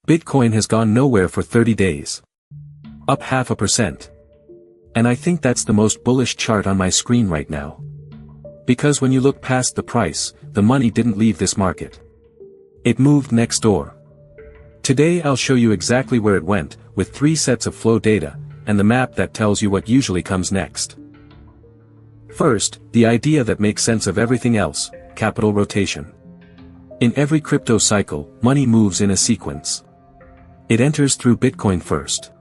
Bitcoin has gone nowhere for 30 days. Up 0.5%. And I think that's the most bullish chart on my screen right now. Because when you look past the price, the money didn't leave this market. It moved next door. Today I'll show you exactly where it went, with 3 sets of flow data, and the map that tells you what usually comes next. First, the idea that makes sense of everything else, capital rotation. In every crypto cycle, money moves in a sequence. It enters through Bitcoin first.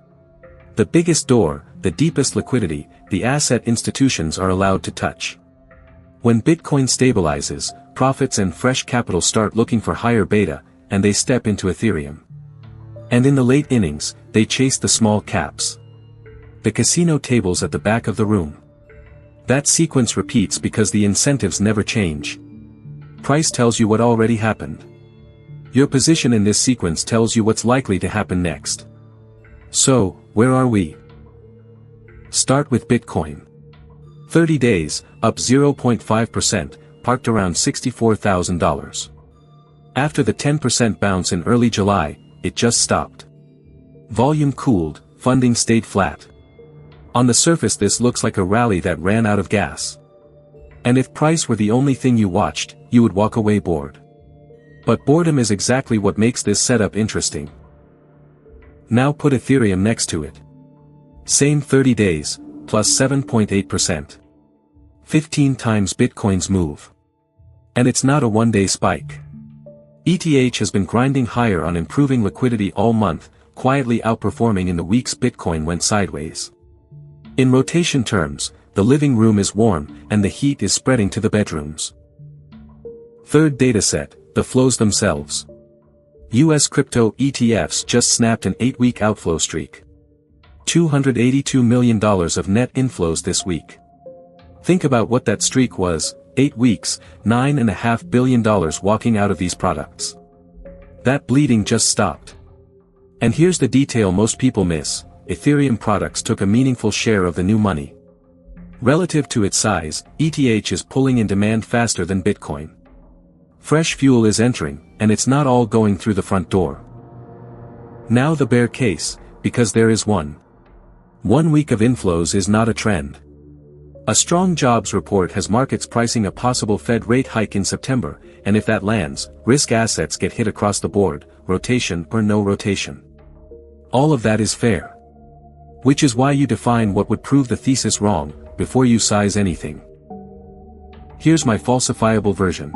The biggest door, the deepest liquidity, the asset institutions are allowed to touch. When Bitcoin stabilizes, profits and fresh capital start looking for higher beta, and they step into Ethereum. And in the late innings, they chase the small caps. The casino tables at the back of the room. That sequence repeats because the incentives never change. Price tells you what already happened. Your position in this sequence tells you what's likely to happen next. So, where are we? Start with Bitcoin. 30 days, up 0.5%, parked around $64,000. After the 10% bounce in early July, it just stopped. Volume cooled, funding stayed flat. On the surface this looks like a rally that ran out of gas. And if price were the only thing you watched, you would walk away bored. But boredom is exactly what makes this setup interesting. Now put Ethereum next to it. Same 30 days, plus 7.8%. 15 times Bitcoin's move. And it's not a one-day spike. ETH has been grinding higher on improving liquidity all month, quietly outperforming in the weeks Bitcoin went sideways. In rotation terms, the living room is warm, and the heat is spreading to the bedrooms. Third dataset, the flows themselves. US crypto ETFs just snapped an 8-week outflow streak. $282 million of net inflows this week. Think about what that streak was, 8 weeks, $9.5 billion walking out of these products. That bleeding just stopped. And here's the detail most people miss. Ethereum products took a meaningful share of the new money. Relative to its size, ETH is pulling in demand faster than Bitcoin. Fresh fuel is entering, and it's not all going through the front door. Now the bear case, because there is one. 1 week of inflows is not a trend. A strong jobs report has markets pricing a possible Fed rate hike in September, and if that lands, risk assets get hit across the board, rotation or no rotation. All of that is fair. Which is why you define what would prove the thesis wrong, before you size anything. Here's my falsifiable version.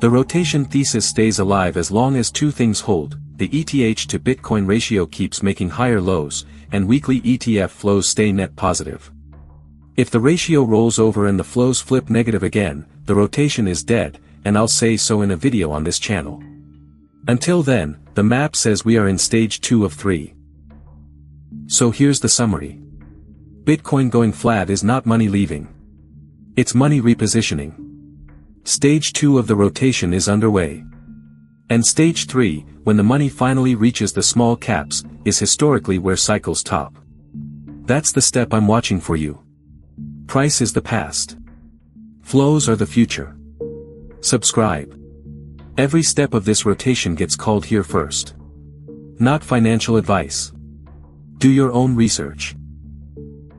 The rotation thesis stays alive as long as 2 things hold: the ETH to Bitcoin ratio keeps making higher lows, and weekly ETF flows stay net positive. If the ratio rolls over and the flows flip negative again, the rotation is dead, and I'll say so in a video on this channel. Until then, the map says we are in stage 2 of 3. So here's the summary. Bitcoin going flat is not money leaving. It's money repositioning. Stage 2 of the rotation is underway. And stage 3, when the money finally reaches the small caps, is historically where cycles top. That's the step I'm watching for you. Price is the past. Flows are the future. Subscribe. Every step of this rotation gets called here first. Not financial advice. Do your own research.